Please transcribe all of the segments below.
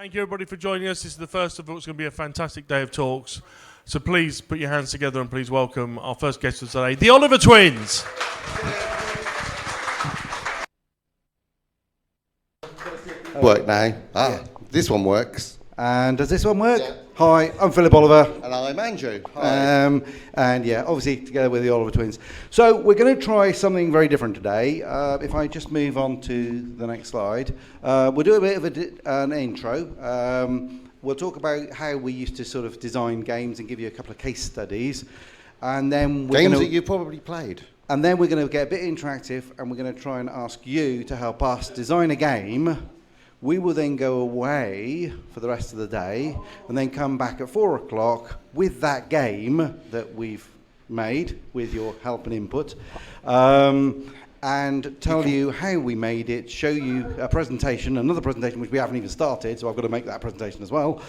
Thank you, everybody, for joining us. This is the first of what's going to be a fantastic day of talks. So please put your hands together and please welcome our first guest of today, the Oliver Twins. Work now. This one works. And does this one work? Yeah. Hi, I'm Philip Oliver. And I'm Andrew. Hi. And yeah, obviously together with the Oliver Twins. So we're going to try something very different today. If I just move on to the next slide, we'll do a bit of an intro. We'll talk about how we used to sort of design games and give you a couple of case studies. And then we're Games that you probably played. And then we're going to get a bit interactive and we're going to try and ask you to help us design a game. We will then go away for the rest of the day and then come back at 4 o'clock with that game that we've made with your help and input, and tell you how we made it, show you a presentation, another presentation which we haven't even started, so I've got to make that presentation as well.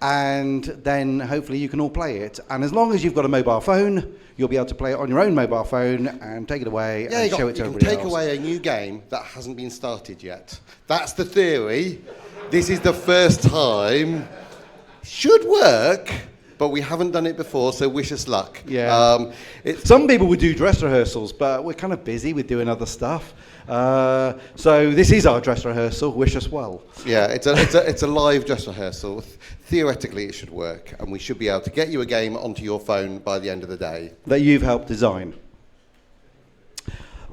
And then hopefully you can all play it. And as long as you've got a mobile phone, you'll be able to play it on your own mobile phone and take it away and show it to everybody else. You can take away a new game that hasn't been started yet. That's the theory. This is the first time. Should work, but we haven't done it before, so wish us luck. Yeah. Some people would do dress rehearsals, but we're kind of busy with doing other stuff. So this is our dress rehearsal. Wish us well. Yeah, it's a live dress rehearsal. Theoretically, it should work, and we should be able to get you a game onto your phone by the end of the day. That you've helped design.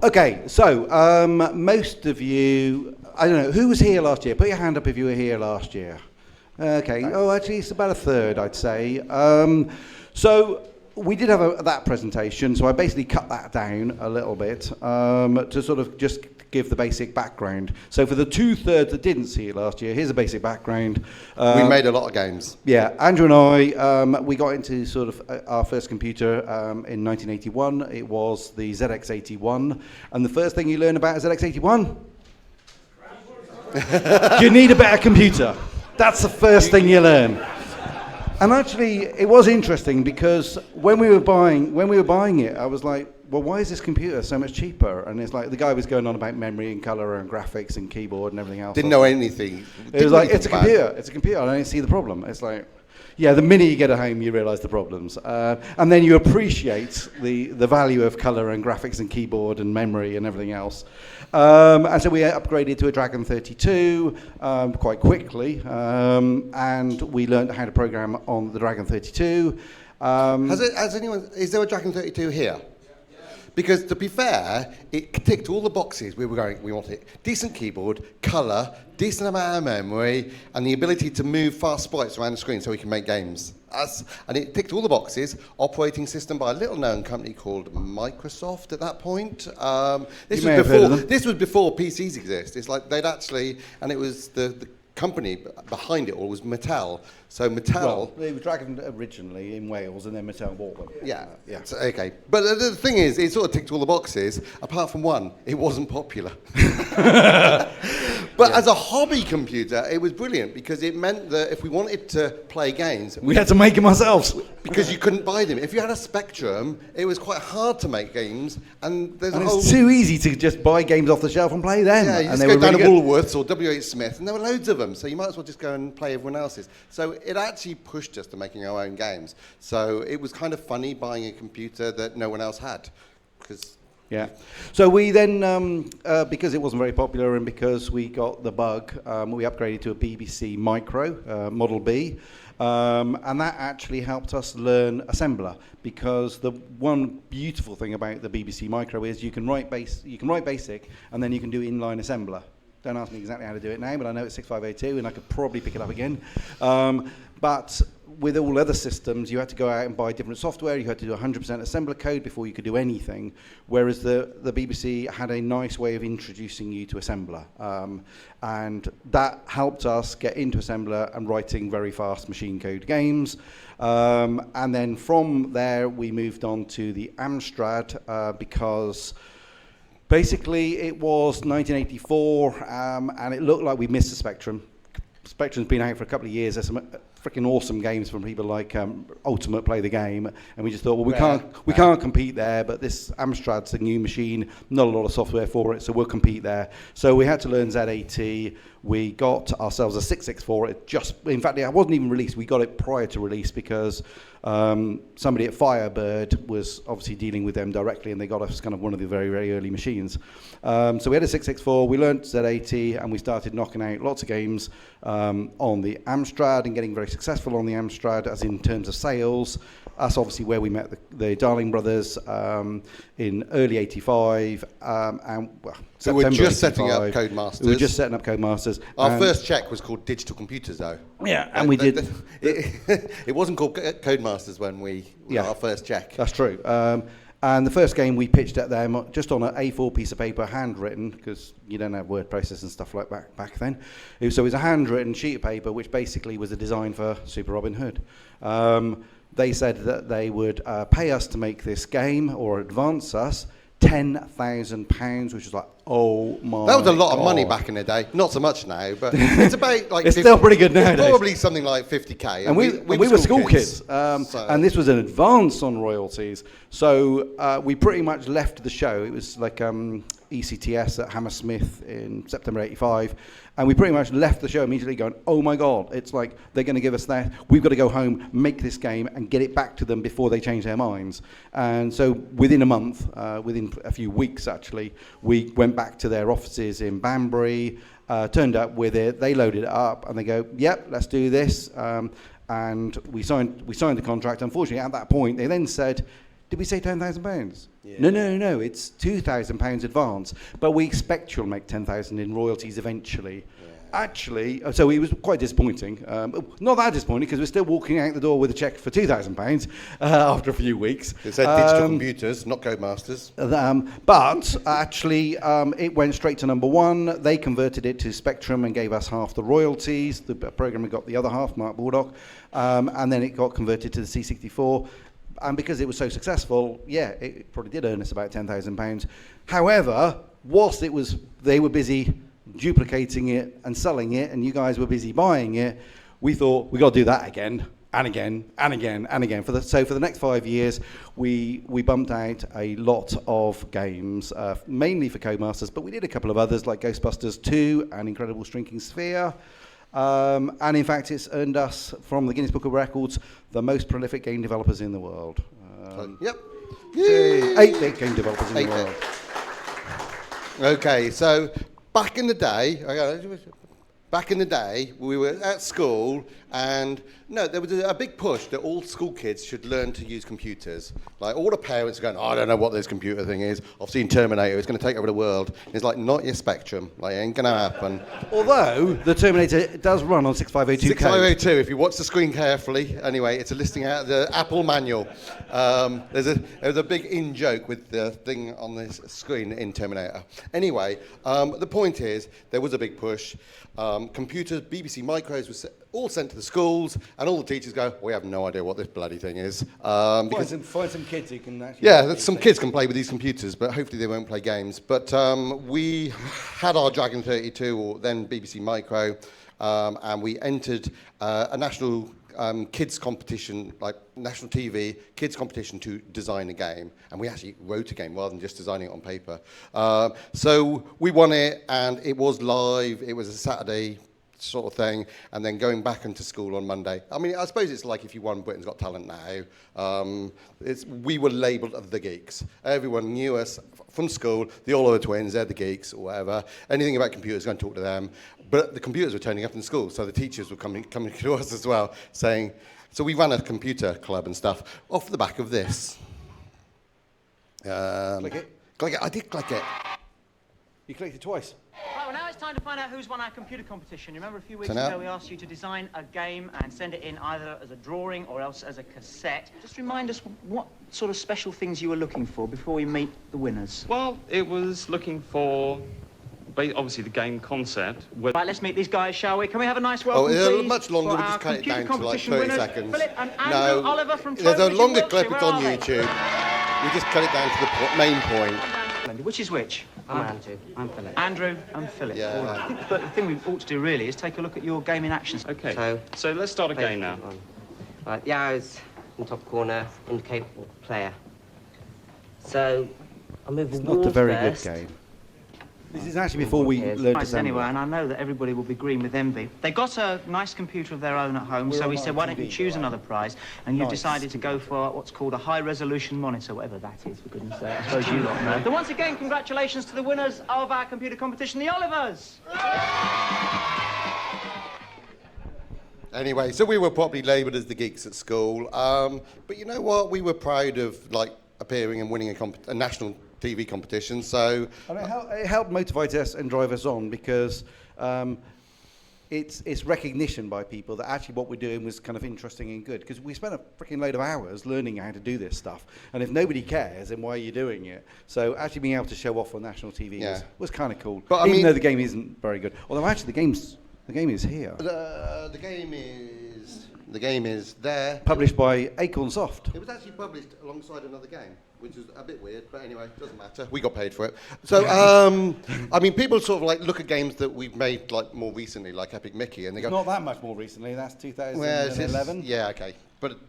Okay, so most of you, I don't know, who was here last year? Put your hand up if you were here last year. Okay, actually it's about a third, I'd say. So we did have that presentation, so I basically cut that down a little bit to sort of just give the basic background. So for the 2/3 that didn't see it last year, here's a basic background. We made a lot of games. Yeah, Andrew and I, we got into sort of our first computer in 1981. It was the ZX81. And the first thing you learn about a ZX81? You need a better computer. That's the first thing you learn. And actually, it was interesting because when we were buying it, I was like, well, why is this computer so much cheaper? And it's like the guy was going on about memory and color and graphics and keyboard and everything else. Didn't know anything. It was like, it's a computer. It's a computer. I don't see the problem. It's like, yeah, the minute you get at home, you realize the problems. And then you appreciate the value of color and graphics and keyboard and memory and everything else. And so we upgraded to a Dragon 32 quite quickly. And we learned how to program on the Dragon 32. Is there a Dragon 32 here? Because to be fair, it ticked all the boxes we wanted. Decent keyboard, colour, decent amount of memory, and the ability to move fast sprites around the screen so we can make games. And it ticked all the boxes. Operating system by a little-known company called Microsoft at that point. This was before PCs exist. It's like they'd actually, and it was the company behind it all was Mattel. So Mattel... Well, they were Dragon originally in Wales, and then Mattel bought them. Yeah. So, okay. But the thing is, it sort of ticked all the boxes, apart from one. It wasn't popular. But as a hobby computer, it was brilliant, because it meant that if we wanted to play games... We had to make them ourselves. Because you couldn't buy them. If you had a Spectrum, it was quite hard to make games, and there's it's too easy to just buy games off the shelf and play them. Yeah, you just go down to Woolworths or W.H. Smith, and there were loads of them, so you might as well just go and play everyone else's. So it actually pushed us to making our own games. So it was kind of funny buying a computer that no one else had. Yeah. So we then, because it wasn't very popular and because we got the bug, we upgraded to a BBC Micro, Model B. And that actually helped us learn assembler, because the one beautiful thing about the BBC Micro is you can write BASIC and then you can do inline assembler. Don't ask me exactly how to do it now, but I know it's 6502 and I could probably pick it up again. But with all other systems, you had to go out and buy different software. You had to do 100% assembler code before you could do anything, whereas the BBC had a nice way of introducing you to assembler. And that helped us get into assembler and writing very fast machine code games. And then from there, we moved on to the Amstrad because basically it was 1984 and it looked like we missed the Spectrum. Spectrum's been out for a couple of years. There's some freaking awesome games from people like Ultimate Play the Game, and we just thought, well, we can't compete there, but this Amstrad's a new machine, not a lot of software for it, so we'll compete there. So we had to learn Z80. we got ourselves a 664. In fact, it wasn't even released. We got it prior to release because somebody at Firebird was obviously dealing with them directly, and they got us kind of one of the very, very early machines. So we had a 664, we learnt Z80, and we started knocking out lots of games on the Amstrad and getting very successful on the Amstrad, as in terms of sales. That's obviously where we met the Darling brothers in early '85, and well, so we're just 85. setting up Codemasters. We were just setting up Codemasters. Our first check was called Digital Computers, though. Yeah, and we did. It wasn't called Codemasters when we got our first check. That's true. And the first game we pitched at them just on an A4 piece of paper, handwritten, because you don't have word processors and stuff like back then. So it was a handwritten sheet of paper, which basically was a design for Super Robin Hood. They said that they would pay us to make this game or advance us £10,000, which was like, oh my! That was a lot of God. money back in the day. Not so much now, but it's about like. It's still pretty good nowadays. It's probably something like 50k. And we were school kids. And this was an advance on royalties. So we pretty much left the show. It was like ECTS at Hammersmith in September '85. And we pretty much left the show immediately going, oh my God, it's like they're going to give us that. We've got to go home, make this game, and get it back to them before they change their minds. And so within a month, within a few weeks actually, we went back to their offices in Banbury, turned up with it, they loaded it up, and they go, yep, let's do this. And we signed the contract. Unfortunately, at that point, they then said, did we say £10,000? Yeah. No, it's £2,000 advance, but we expect you'll make 10,000 in royalties eventually. Yeah. Actually, so it was quite disappointing. Not that disappointing, because we're still walking out the door with a cheque for £2,000 after a few weeks. It said Digital Computers, not Codemasters. But actually, it went straight to number one. They converted it to Spectrum and gave us half the royalties. The programmer got the other half, Mark Baldock, and then it got converted to the C64. And because it was so successful, yeah, it probably did earn us about £10,000. However, whilst they were busy duplicating it and selling it, and you guys were busy buying it, we thought we got to do that again and again and again and again. So for the next 5 years, we bumped out a lot of games, mainly for Codemasters, but we did a couple of others like Ghostbusters 2 and Incredible Shrinking Sphere. And in fact, it's earned us, from the Guinness Book of Records, the most prolific game developers in the world. Yep. 8 game developers in the world. Okay, so back in the day, we were at school, and there was a big push that all school kids should learn to use computers. Like, all the parents are going, I don't know what this computer thing is. I've seen Terminator, it's going to take over the world. It's like, not your Spectrum. Like, it ain't going to happen. Although, the Terminator does run on 6502 code. 6502, if you watch the screen carefully. Anyway, it's a listing out of the Apple manual. There's a big in-joke with the thing on this screen in Terminator. Anyway, the point is, there was a big push. Computers, BBC Micros were all sent to the schools, and all the teachers go, we have no idea what this bloody thing is. Find some kids who can actually... Yeah, some kids can play with these computers, but hopefully they won't play games. But we had our Dragon 32, or then BBC Micro, and we entered a national kids competition, like national TV kids competition, to design a game. And we actually wrote a game rather than just designing it on paper. So we won it, and it was live. It was a Saturday sort of thing, and then going back into school on Monday. I mean, I suppose it's like if you won Britain's Got Talent now. We were labelled the geeks. Everyone knew us from school, the All Over Twins, they're the geeks, or whatever. Anything about computers, go and talk to them. But the computers were turning up in school, so the teachers were coming to us as well, saying, so we ran a computer club and stuff off the back of this. Click it. Click it. I did click it. You clicked it twice. Right, well, now it's time to find out who's won our computer competition. You remember a few weeks ago we asked you to design a game and send it in either as a drawing or else as a cassette. Just remind us what sort of special things you were looking for before we meet the winners. Well, it was looking for, obviously, the game concept. Right, let's meet these guys, shall we? Can we have a nice welcome, please? Much longer. We just cut it down to like 30 winners, seconds. Philip and Andrew Oliver from there's a longer Wiltshire. clip. It's on YouTube. We just cut it down to the main point. Which is which? I'm Andrew. I'm Philip. Andrew and Philip. Yeah. All right. But the thing we ought to do really is take a look at your game in action. Okay. So let's start a game now. Right, the arrows in the top corner indicate player. So I'll move the It's wall not a very first. good game. This is actually before we learned Nice assembly. anyway, and I know that everybody will be green with envy. They got a nice computer of their own at home, so we said, why don't you choose another prize? And you decided to go for what's called a high-resolution monitor, whatever that is, for goodness sake. I suppose you lot know. So once again, congratulations to the winners of our computer competition, the Olivers! Anyway, so we were probably labelled as the geeks at school. But you know what? We were proud of, like, appearing and winning a national TV competition, so... And it helped motivate us and drive us on because it's recognition by people that actually what we're doing was kind of interesting and good. Because we spent a freaking load of hours learning how to do this stuff. And if nobody cares, then why are you doing it? So actually being able to show off on national TV was kind of cool. But, even though the game isn't very good. Although actually the game is here. The game is there. Published by Acorn Soft. It was actually published alongside another game, which is a bit weird, but anyway, it doesn't matter. We got paid for it. So, I mean, people sort of like look at games that we've made like more recently, like Epic Mickey, and they go... Not that much more recently, that's 2011. Yeah, okay. But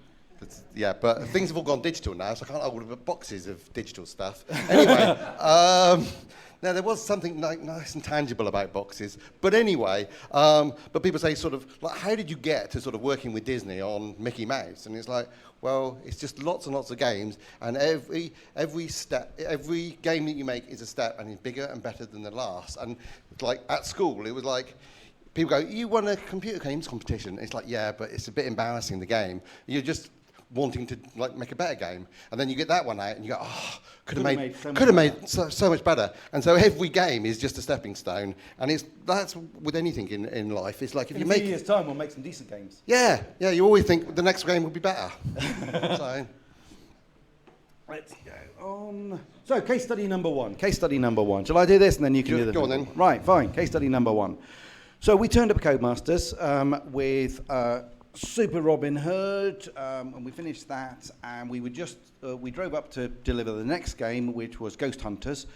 things have all gone digital now, so I can't order boxes of digital stuff. Anyway, now there was something like nice and tangible about boxes. But anyway, but people say sort of, like, how did you get to sort of working with Disney on Mickey Mouse? And it's like, well, it's just lots and lots of games, and every game that you make is a step, and it's bigger and better than the last. And like at school, it was like, people go, you won a computer games competition. It's like, yeah, but it's a bit embarrassing, the game. You're just wanting to like make a better game, and then you get that one out and you go, oh, could have made so much better. And so every game is just a stepping stone, and that's with anything in life. It's like if you make... In a few years' time, we'll make some decent games. Yeah, you always think the next game will be better. So let's go on. So case study number one. Shall I do this and then you can do the Go on then. Right, fine. Case study number one. So we turned up Codemasters with Super Robin Hood, and we finished that, and we drove up to deliver the next game, which was Ghost Hunters.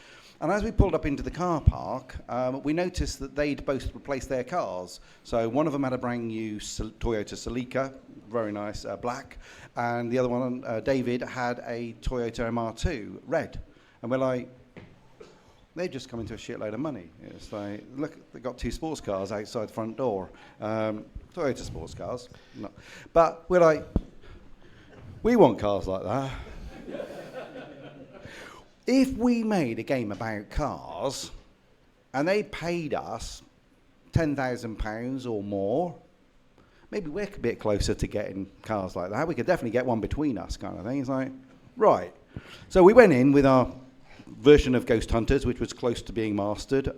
And as we pulled up into the car park, we noticed that they'd both replaced their cars. So one of them had a brand new Toyota Celica, very nice, black, and the other one, David, had a Toyota MR2, red. And we're like, they've just come into a shitload of money. It's like, look, they've got two sports cars outside the front door. Toyota sports cars. No. But we're like, we want cars like that. If we made a game about cars and they paid us £10,000 or more, maybe we're a bit closer to getting cars like that. We could definitely get one between us, kind of thing. It's like, right. So we went in with our version of Ghost Hunters, which was close to being mastered,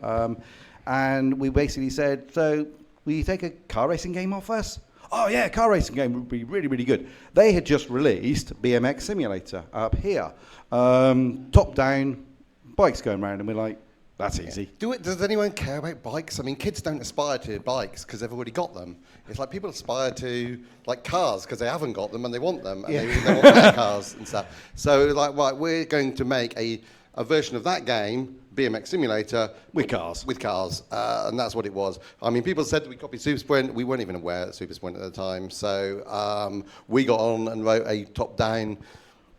and we basically said, so will you take a car racing game off us? Oh yeah, car racing game would be really, really good. They had just released BMX Simulator up here. Top down, bikes going around, and we're like, that's easy. Does anyone care about bikes? I mean, kids don't aspire to bikes because they've already got them. It's like people aspire to like cars because they haven't got them and they want them, and they want their cars and stuff. So like, right, we're going to make a version of that game, BMX Simulator, with cars. And that's what it was. I mean, people said that we copied Super Sprint. We weren't even aware of Super Sprint at the time. So we got on and wrote a top-down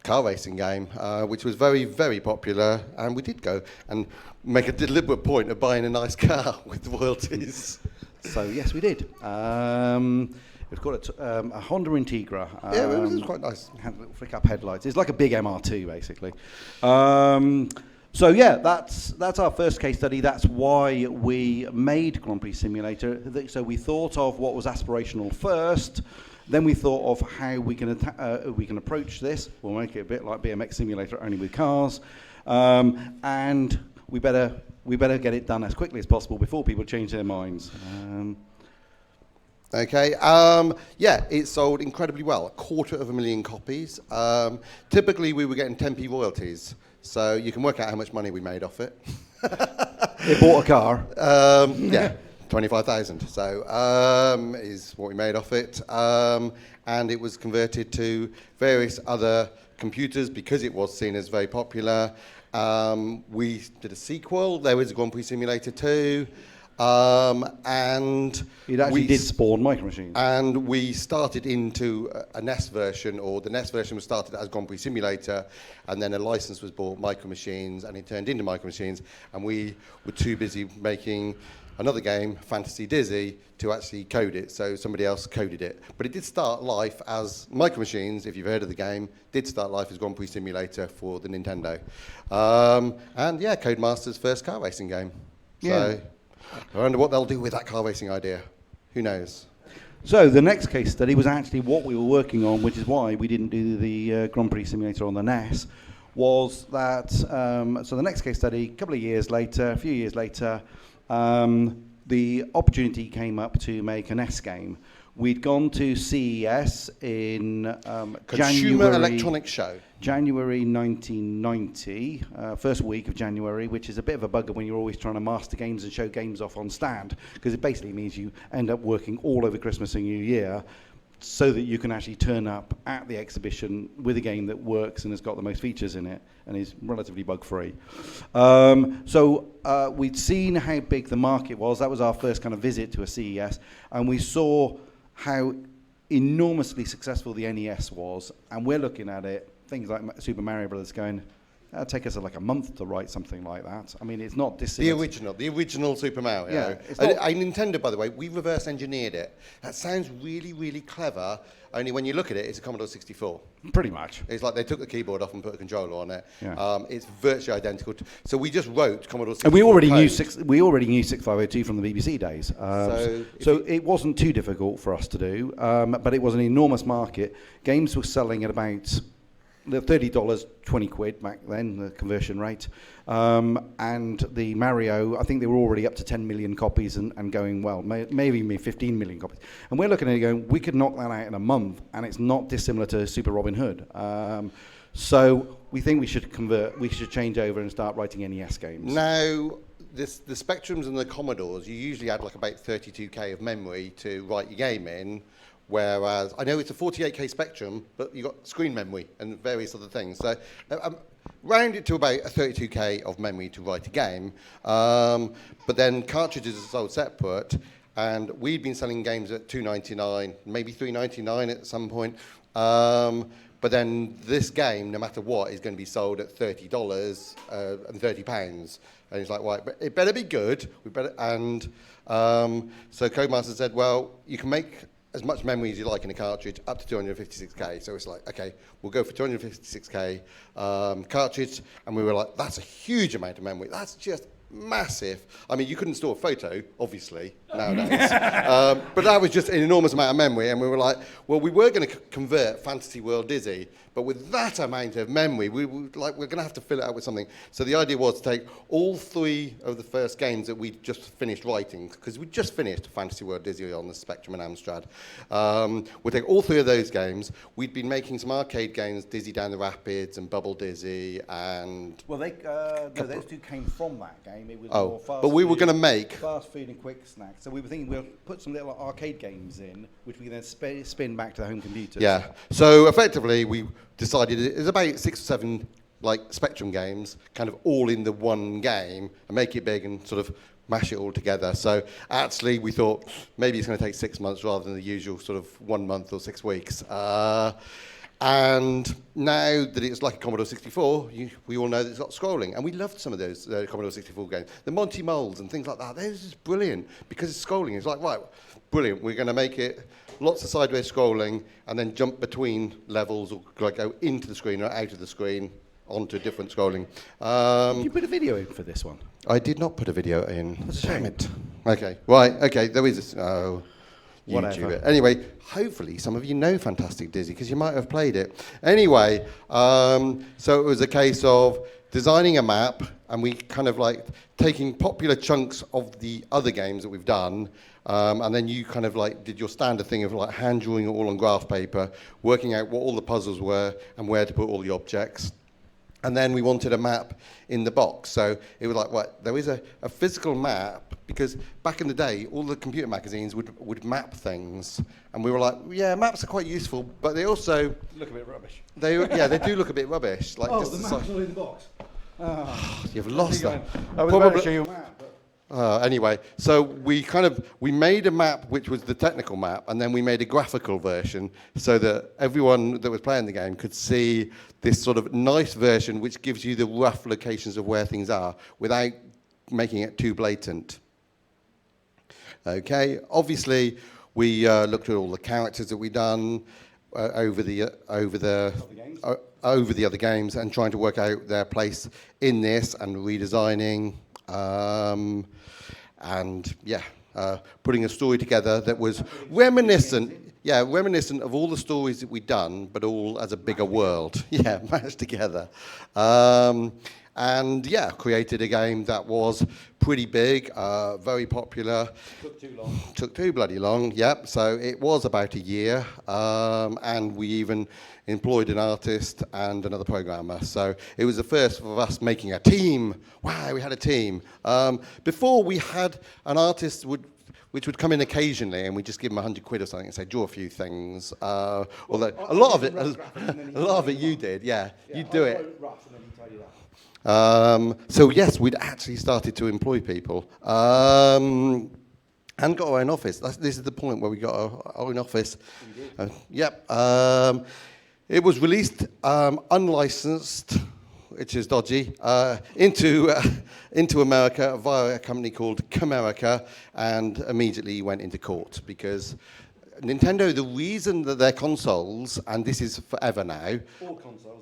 car racing game, which was very, very popular. And we did go and make a deliberate point of buying a nice car with royalties. So yes, we did. We've got a Honda Integra. Yeah, it was quite nice. Had little flick-up headlights. It's like a big MR2, basically. So yeah, that's our first case study. That's why we made Grand Prix Simulator. So we thought of what was aspirational first. Then we thought of how we can approach this. We'll make it a bit like BMX Simulator, only with cars. And we better get it done as quickly as possible before people change their minds. Okay, yeah, it sold incredibly well, 250,000 copies. Typically, we were getting 10p royalties, so you can work out how much money we made off it. They bought a car. Yeah, 25,000. So is what we made off it, and it was converted to various other computers because it was seen as very popular. We did a sequel. There was a Grand Prix Simulator 2. And It actually did spawn Micro Machines. And we started into a NES version, or the NES version was started as Grand Prix Simulator, and then a license was bought, Micro Machines, and it turned into Micro Machines, and we were too busy making another game, Fantasy Dizzy, to actually code it, so somebody else coded it. But it did start life as Micro Machines, if you've heard of the game, did start life as Grand Prix Simulator for the Nintendo. And yeah, Codemaster's first car racing game. Yeah. So I wonder what they'll do with that car racing idea. Who knows? So the next case study was actually what we were working on, which is why we didn't do the Grand Prix Simulator on the NES, was that, so the next case study, a few years later, the opportunity came up to make an NES game. We'd gone to CES in Consumer Electronics Show. January 1990, first week of January, which is a bit of a bugger when you're always trying to master games and show games off on stand, because it basically means you end up working all over Christmas and New Year so that you can actually turn up at the exhibition with a game that works and has got the most features in it and is relatively bug-free. So we'd seen how big the market was. That was our first kind of visit to a CES, and we saw how enormously successful the NES was, and we're looking at it, things like Super Mario Brothers, going, it'll take us like a month to write something like that. I mean, it's not dissimilar. The original Super Mario. Yeah, Nintendo, by the way, we reverse engineered it. That sounds really, really clever, only when you look at it, it's a Commodore 64. Pretty much. It's like they took the keyboard off and put a controller on it. Yeah. It's virtually identical. So we just wrote Commodore 64. And we already code. knew 6502 from the BBC days. So it wasn't too difficult for us to do, but it was an enormous market. Games were selling at about the $30, 20 quid back then, the conversion rate. And the Mario, I think they were already up to 10 million copies and going well, maybe 15 million copies. And we're looking at it going, we could knock that out in a month, and it's not dissimilar to Super Robin Hood. So we think we should change over and start writing NES games. Now, the Spectrums and the Commodores, you usually add like about 32K of memory to write your game in. Whereas, I know it's a 48K Spectrum, but you've got screen memory and various other things. So round it to about a 32K of memory to write a game. But then cartridges are sold separate, and we'd been selling games at $2.99, maybe $3.99 at some point. But then this game, no matter what, is going to be sold at $30 and £30. And it's like, right, but it better be good. So Codemaster said, well, you can make as much memory as you like in a cartridge, up to 256K. So it's like, okay, we'll go for 256K cartridge. And we were like, that's a huge amount of memory. That's just massive. I mean, you couldn't store a photo, obviously, nowadays. But that was just an enormous amount of memory. And we were like, well, we were going to convert Fantasy World Dizzy, but with that amount of memory, we're going to have to fill it out with something. So the idea was to take all three of the first games that we just finished writing, because we just finished Fantasy World Dizzy on the Spectrum and Amstrad. We'll take all three of those games. We'd been making some arcade games, Dizzy Down the Rapids and Bubble Dizzy, and... Well, those two came from that game. It was more fast but we were food, going to make... fast food and quick snacks. So we were thinking we'll put some little arcade games in, which we can then spin back to the home computers. Yeah. So effectively, we decided it's about 6 or 7 like Spectrum games, kind of all in the one game, and make it big and sort of mash it all together. So actually, we thought maybe it's going to take 6 months rather than the usual sort of 1 month or 6 weeks. And now that it's like a Commodore 64, we all know that it's got scrolling. And we loved some of those Commodore 64 games. The Monty Moles and things like that, they're just brilliant because it's scrolling. It's like, right, brilliant, we're going to make it lots of sideways scrolling and then jump between levels or like go into the screen or out of the screen onto different scrolling. Did you put a video in for this one? I did not put a video in. That's a shame. Damn it. Okay, right, okay, there is this. Oh. Whatever. YouTube. Anyway, hopefully some of you know Fantastic Dizzy because you might have played it. Anyway, so it was a case of designing a map, and we kind of like taking popular chunks of the other games that we've done, and then you kind of like did your standard thing of like hand drawing it all on graph paper, working out what all the puzzles were and where to put all the objects. And then we wanted a map in the box. So it was like, what? There is a physical map, because back in the day, all the computer magazines would map things. And we were like, yeah, maps are quite useful, but they also... Look a bit rubbish. They do look a bit rubbish. Like the just map's all in the box. You've lost that. I was about to show you a map, but... Anyway, so we made a map which was the technical map, and then we made a graphical version so that everyone that was playing the game could see this sort of nice version which gives you the rough locations of where things are without making it too blatant. Okay, obviously we looked at all the characters that we'd done over the other games and trying to work out their place in this and redesigning. Putting a story together that was reminiscent of all the stories that we'd done, but all as a bigger world. Yeah, mashed together. Created a game that was pretty big, very popular. Took too long. Took too bloody long, yep. So it was about a year, and we even employed an artist and another programmer. So it was the first of us making a team. Wow, we had a team. Before we had an artist which would come in occasionally, and we just give him £100 or something and say, draw a few things. Although a lot of it you did, yeah. You'd do it. Rough, and then he'd tidy it up. So yes, we'd actually started to employ people and got our own office. This is the point where we got our own office. Yep. It was released unlicensed, which is dodgy, into America via a company called Comerica, and immediately went into court because Nintendo, the reason that their consoles, and this is forever now, All consoles,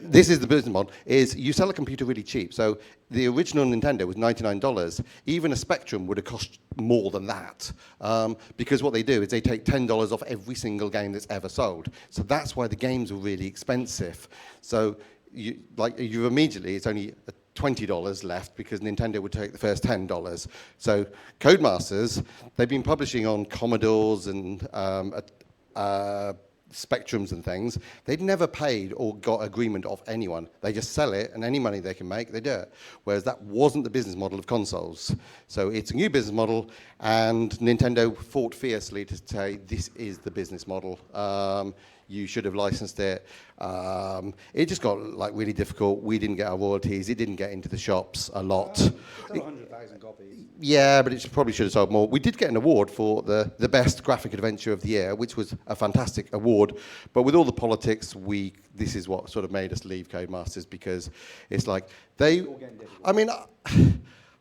this is the business model, is you sell a computer really cheap. So the original Nintendo was $99. Even a Spectrum would have cost more than that. Because what they do is they take $10 off every single game that's ever sold. So that's why the games are really expensive. So you immediately, it's only $20 left because Nintendo would take the first $10. So Codemasters, they've been publishing on Commodores and Spectrums and things. They'd never paid or got agreement of anyone. They just sell it, and any money they can make, they do it. Whereas that wasn't the business model of consoles. So it's a new business model, and Nintendo fought fiercely to say, this is the business model. You should have licensed it. It just got really difficult. We didn't get our royalties. It didn't get into the shops a lot. It's 100,000 copies. Yeah, but it probably should have sold more. We did get an award for the best graphic adventure of the year, which was a fantastic award. But with all the politics, this is what sort of made us leave Codemasters, because it's like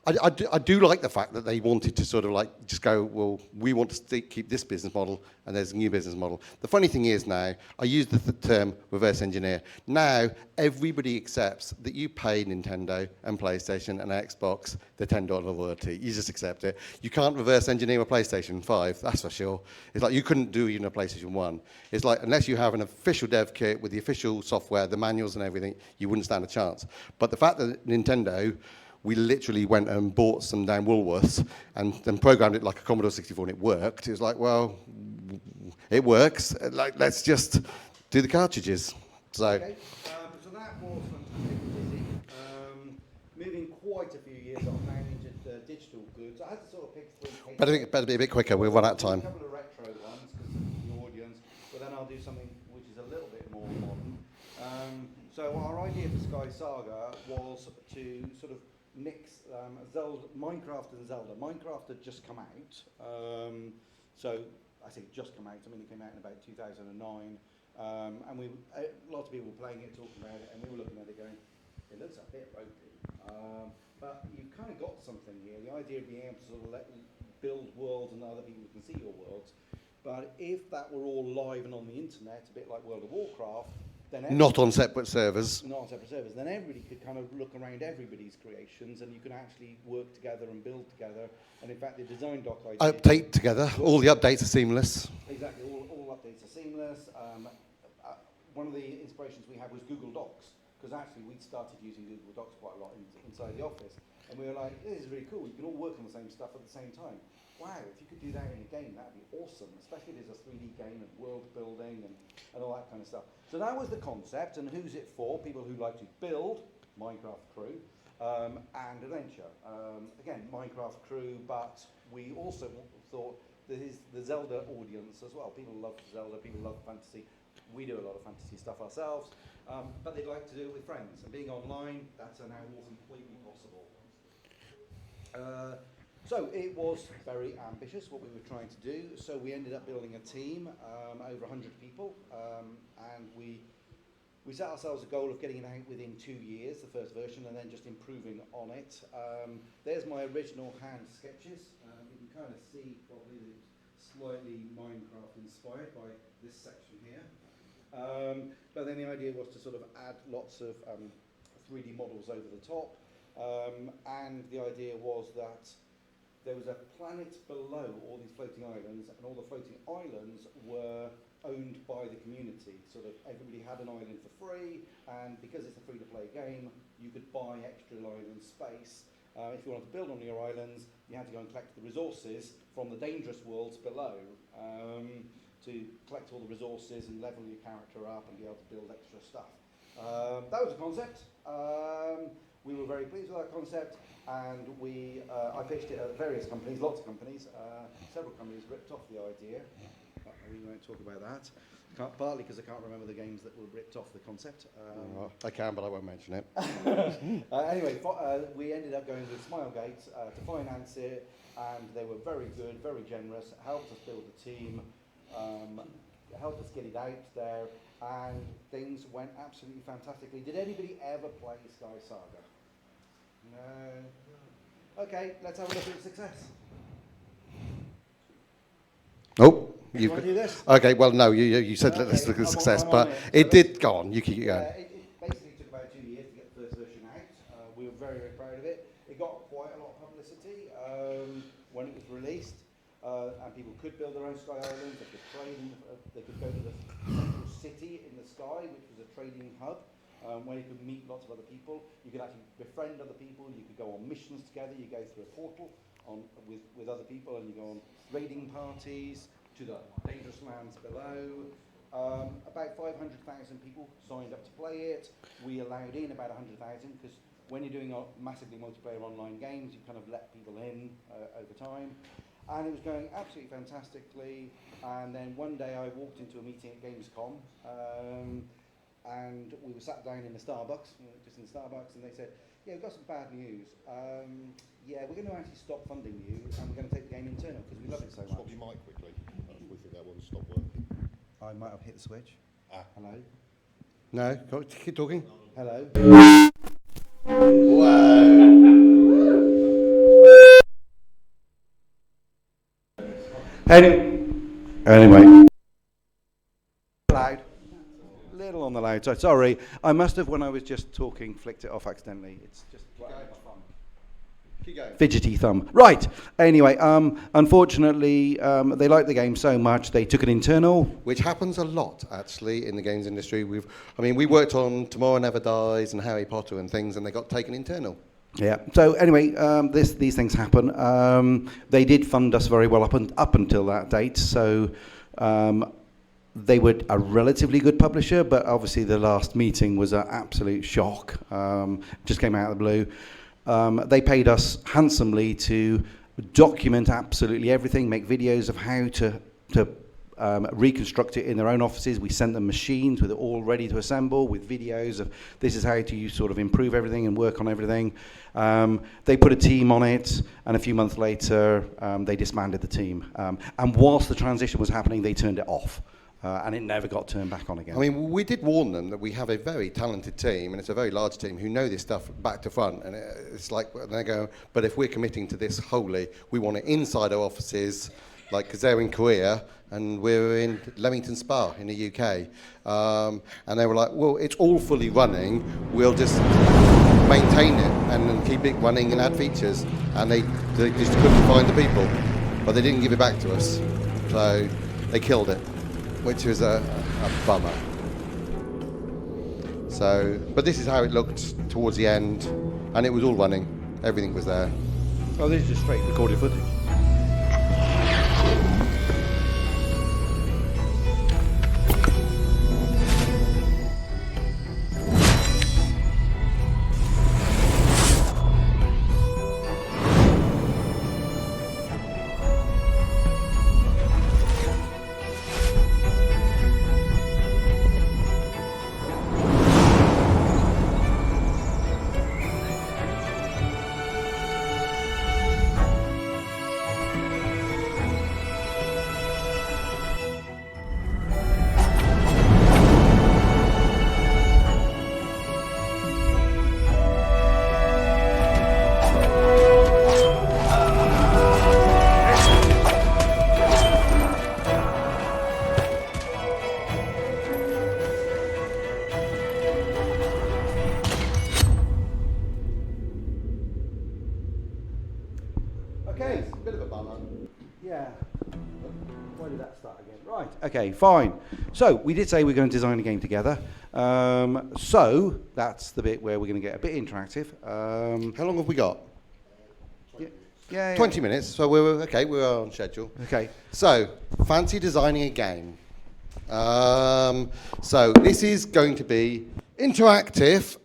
I do like the fact that they wanted to sort of just go, well, we want to keep this business model, and there's a new business model. The funny thing is now, I use the term reverse engineer. Now, everybody accepts that you pay Nintendo and PlayStation and Xbox the $10 royalty. You just accept it. You can't reverse engineer a PlayStation 5, that's for sure. It's like you couldn't do even a PlayStation 1. It's like, unless you have an official dev kit with the official software, the manuals and everything, you wouldn't stand a chance. But the fact that Nintendo, we literally went and bought some down Woolworths and then programmed it like a Commodore 64, and it worked. It was like, well, it works. Let's just do the cartridges. So, okay. So that was fantastic, busy. Moving quite a few years on now into digital goods. I had to sort of pick three. Better be a bit quicker. We'll run out of time. A couple of retro ones because of the audience, but then I'll do something which is a little bit more modern. So our idea for Sky Saga was to sort of mix Minecraft and Zelda. Minecraft had just come out, so I say just come out. I mean, it came out in about 2009, and lots of people were playing it, talking about it, and we were looking at it going, it looks a bit ropey, but you've kind of got something here. The idea of being able to sort of build worlds and other people can see your worlds, but if that were all live and on the internet, a bit like World of Warcraft, then not on separate servers. Not on separate servers. Then everybody could kind of look around everybody's creations, and you can actually work together and build together. And in fact, the design doc I did, update together. All the updates are seamless. Exactly. All updates are seamless. One of the inspirations we had was Google Docs, because actually we'd started using Google Docs quite a lot inside the office, and we were like, this is really cool. You can all work on the same stuff at the same time. Wow, if you could do that in a game, that'd be awesome, especially if there's a 3D game and world building and all that kind of stuff. So that was the concept, and who's it for? People who like to build, Minecraft crew, and adventure. Again, Minecraft crew, but we also thought there is the Zelda audience as well. People love Zelda, people love fantasy. We do a lot of fantasy stuff ourselves, but they'd like to do it with friends. And being online, that's now more completely possible. So it was very ambitious what we were trying to do. So we ended up building a team, over 100 people, and we set ourselves a goal of getting it out within 2 years, the first version, and then just improving on it. There's my original hand sketches. You can kind of see probably that it's slightly Minecraft inspired by this section here. But then the idea was to sort of add lots of 3D models over the top. And the idea was that there was a planet below all these floating islands, and all the floating islands were owned by the community. Sort of everybody had an island for free, and because it's a free-to-play game, you could buy extra island space. If you wanted to build on your islands, you had to go and collect the resources from the dangerous worlds below to collect all the resources and level your character up and be able to build extra stuff. That was a concept. We were very pleased with that concept, and I pitched it at various companies, lots of companies. Several companies ripped off the idea. We won't talk about that, partly because I can't remember the games that were ripped off the concept. I can, but I won't mention it. Anyway, we ended up going with Smilegate to finance it, and they were very good, very generous, helped us build the team, helped us get it out there, and things went absolutely fantastically. Did anybody ever play Sky Saga? No. Okay, let's have a look at the success. Oh, You want to do this? Okay, well, no, you said Okay, let's look at the I'm success, on but it. it did go on. You keep going. It basically took about 2 years to get the first version out. We were very, very proud of it. It got quite a lot of publicity when it was released, and people could build their own Sky Islands. They could trade. They could go to the central city in the sky, which was a trading hub, where you could meet lots of other people. You could actually befriend other people. You could go on missions together. You go through a portal with other people, and you go on raiding parties to the dangerous lands below. About 500,000 people signed up to play it. We allowed in about 100,000 because when you're doing massively multiplayer online games, you kind of let people in over time. And it was going absolutely fantastically. And then one day I walked into a meeting at Gamescom, and we were sat down in the Starbucks, just in the Starbucks, and they said, yeah, we've got some bad news. Yeah, we're going to actually stop funding you, and we're going to take the game internal because we love it so much. Stop your mic quickly. We think that one stopped working. I might have hit the switch. Hello? No, keep talking. Hello? Anyway. Loud. Little on the loud side. Sorry. I must have, when I was just talking, flicked it off accidentally. It's just like my thumb. Keep going. Fidgety thumb. Right. Anyway, unfortunately, they liked the game so much, they took it internal. Which happens a lot, actually, in the games industry. We worked on Tomorrow Never Dies and Harry Potter and things, and they got taken internal. Yeah. So anyway, these things happen. They did fund us very well up until that date. So they were a relatively good publisher, but obviously the last meeting was an absolute shock. Just came out of the blue. They paid us handsomely to document absolutely everything, make videos of how to reconstruct it in their own offices. We sent them machines with it all ready to assemble, with videos of this is how to sort of improve everything and work on everything. They put a team on it, and a few months later, they disbanded the team. And whilst the transition was happening, they turned it off. And it never got turned back on again. I mean, we did warn them that we have a very talented team, and it's a very large team who know this stuff back to front. And it's like they go, but if we're committing to this wholly, we want it inside our offices, like because they're in Korea and we're in Leamington Spa in the UK. And they were like, well, it's all fully running. We'll just maintain it and then keep it running and add features. And they just couldn't find the people, but they didn't give it back to us, so they killed it, which was a bummer. So, but this is how it looked towards the end, and it was all running. Everything was there. Oh, this is just straight recorded footage. Why did that start again? Right, okay, fine. So we did say we're going to design a game together. So that's the bit where we're going to get a bit interactive. How long have we got? Yeah, 20 minutes, so we're on schedule. Okay. So, fancy designing a game. So this is going to be interactive.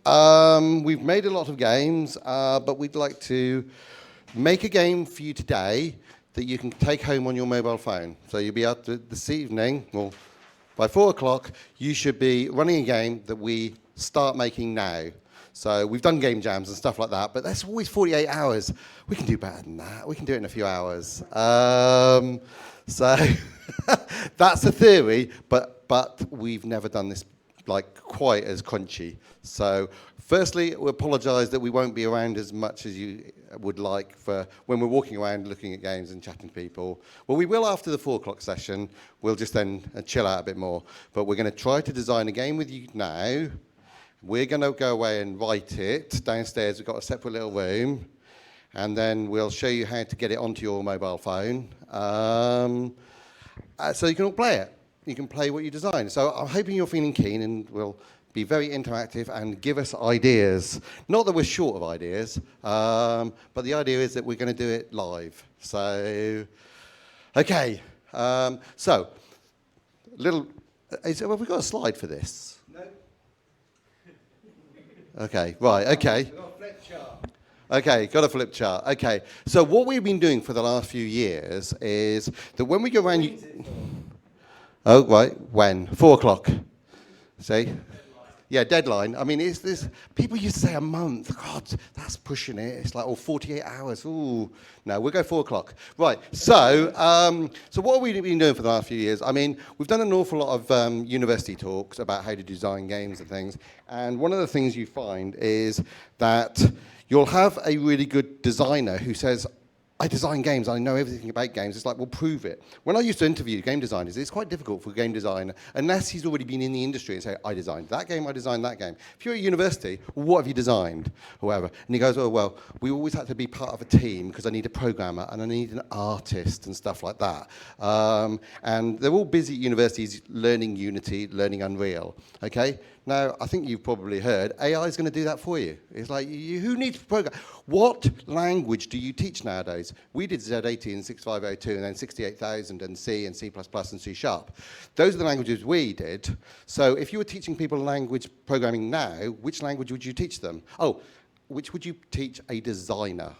We've made a lot of games, but we'd like to make a game for you today that you can take home on your mobile phone. So you'll be out this evening, well, by 4 o'clock, you should be running a game that we start making now. So we've done game jams and stuff like that, but that's always 48 hours. We can do better than that. We can do it in a few hours. So that's the theory, but we've never done this like quite as crunchy. So firstly, we apologise that we won't be around as much as you would like for when we're walking around looking at games and chatting to people. Well, we will after the 4 o'clock session. We'll just then chill out a bit more. But we're going to try to design a game with you now. We're going to go away and write it. Downstairs, we've got a separate little room. And then we'll show you how to get it onto your mobile phone. So you can all play it. You can play what you design. So I'm hoping you're feeling keen and will be very interactive and give us ideas. Not that we're short of ideas, but the idea is that we're going to do it live. So, okay. So, have we got a slide for this? No. Okay, right, okay. We've got a flip chart. Okay, got a flip chart. Okay, so what we've been doing for the last few years is that when we go around... Oh, right, when? 4 o'clock. See? Yeah, deadline. I mean, it's this. People used to say a month. God, that's pushing it. It's like, 48 hours. Ooh. No, we'll go 4 o'clock. Right, so what have we been doing for the last few years? I mean, we've done an awful lot of university talks about how to design games and things. And one of the things you find is that you'll have a really good designer who says, I design games, I know everything about games. It's like, well, prove it. When I used to interview game designers, it's quite difficult for a game designer, unless he's already been in the industry and say, I designed that game, I designed that game. If you're at university, well, what have you designed, or whatever? And he goes, oh, well, we always had to be part of a team because I need a programmer and I need an artist and stuff like that. And they're all busy at universities learning Unity, learning Unreal, okay? Now, I think you've probably heard, AI is going to do that for you. It's like, who needs to program? What language do you teach nowadays? We did Z80 and 6502 and then 68,000 and C and C++ and C#. Those are the languages we did. So if you were teaching people language programming now, which language would you teach them? Oh, which would you teach a designer?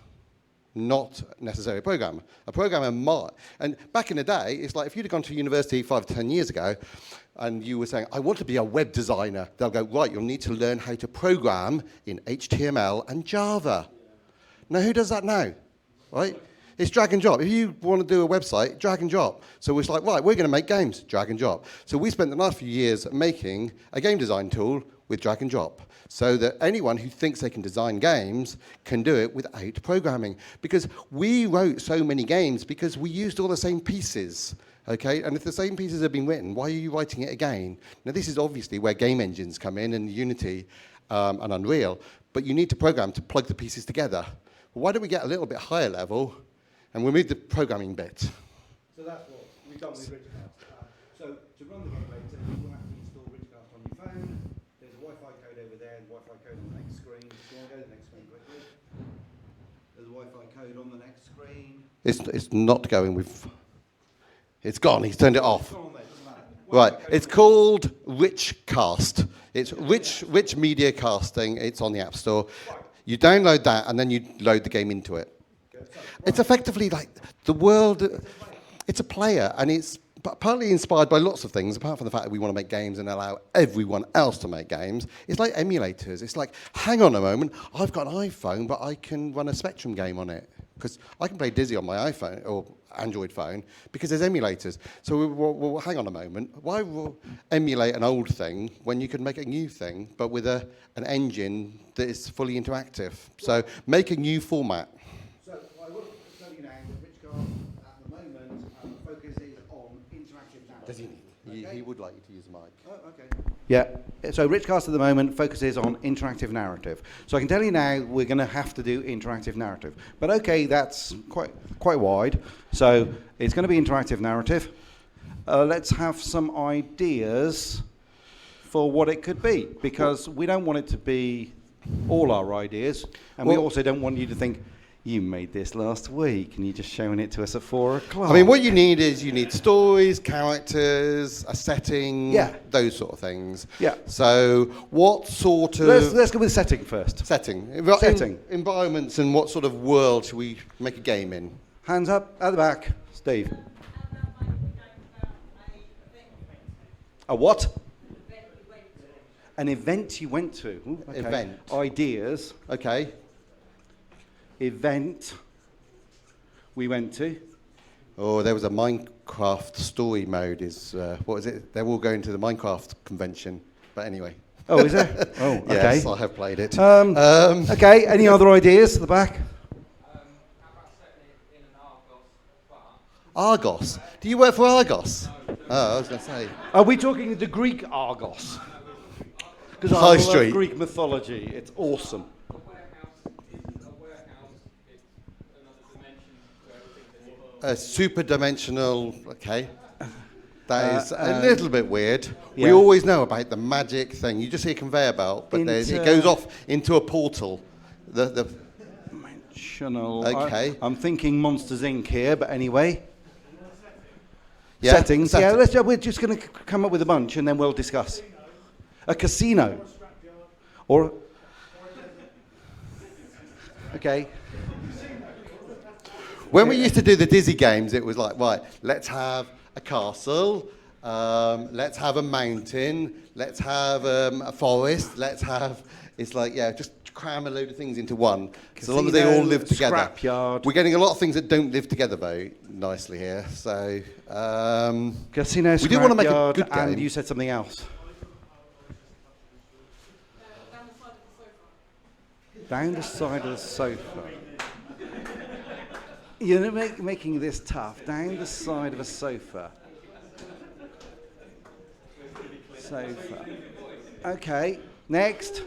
Not necessarily a programmer. A programmer might. And back in the day, it's like if you'd have gone to university 5 to 10 years ago and you were saying, I want to be a web designer, they'll go, right, you'll need to learn how to program in HTML and Java. Now, who does that now? Right? It's drag and drop. If you want to do a website, drag and drop. So it's like, right, we're going to make games, drag and drop. So we spent the last few years making a game design tool with drag and drop, so that anyone who thinks they can design games can do it without programming. Because we wrote so many games because we used all the same pieces, okay? And if the same pieces have been written, why are you writing it again? Now, this is obviously where game engines come in, and Unity and Unreal, but you need to program to plug the pieces together. Well, why don't we get a little bit higher level and remove the programming bit? So that's what we've done with Retcon. So to run the game later, you will have to install Retcon on your phone. There's a Wi-Fi code over there, and Wi-Fi code on the next screen. Do you want to go to the next screen quickly? There's a Wi-Fi code on the next screen. It's not going with... It's gone. He's turned it off. It's on there, doesn't matter. Right. It's called Richcast. It's Rich Media Casting. It's on the App Store. You download that, and then you load the game into it. It's effectively like the world. It's a player, and it's partly inspired by lots of things, apart from the fact that we want to make games and allow everyone else to make games. It's like emulators. It's like, hang on a moment, I've got an iPhone, but I can run a Spectrum game on it. Because I can play Dizzy on my iPhone or Android phone because there's emulators. So we'll hang on a moment. Why emulate an old thing when you can make a new thing, but with an engine that is fully interactive? So make a new format. So I will tell you now that Retcon at the moment focuses on interactive narrative. Does he need? He would like you to use the mic. Oh, okay. Yeah, so Richcast at the moment focuses on interactive narrative. So I can tell you now we're going to have to do interactive narrative. But okay, that's quite wide. So it's going to be interactive narrative. let's have some ideas for what it could be, because we don't want it to be all our ideas, and we also don't want you to think, you made this last week and you're just showing it to us at 4 o'clock. I mean, what you need stories, characters, a setting, those sort of things. Yeah. So what sort of... Let's go with setting first. Setting. Environments, and what sort of world should we make a game in? Hands up at the back. Steve. A what? An event you went to. Ooh, okay. Event. Ideas. Okay. Event we went to. Oh, there was a Minecraft story mode. What is it? They're all going to the Minecraft convention. But anyway. Oh, is there? Oh, okay. Yes, I have played it. Okay, any other ideas at the back? Argos. Do you work for Argos? Oh, I was going to say. Are we talking the Greek Argos? Because I High love Street. Greek mythology. It's awesome. A super dimensional, okay. That is a little bit weird. Yeah. We always know about the magic thing. You just see a conveyor belt, but it goes off into a portal. Dimensional. Okay. I'm thinking Monsters Inc. here, but anyway. Yeah, Settings. Yeah, we're just going to come up with a bunch and then we'll discuss. A casino. Or. Okay. When we used to do the Dizzy games, it was like, right, let's have a castle, let's have a mountain, let's have a forest, it's like, just cram a load of things into one. So long as they all live together. Scrapyard. We're getting a lot of things that don't live together very nicely here. So, casino, we do want to make a good and game. you said something else. Down the side of the sofa. You're making this tough. Down the side of a sofa. Okay, next.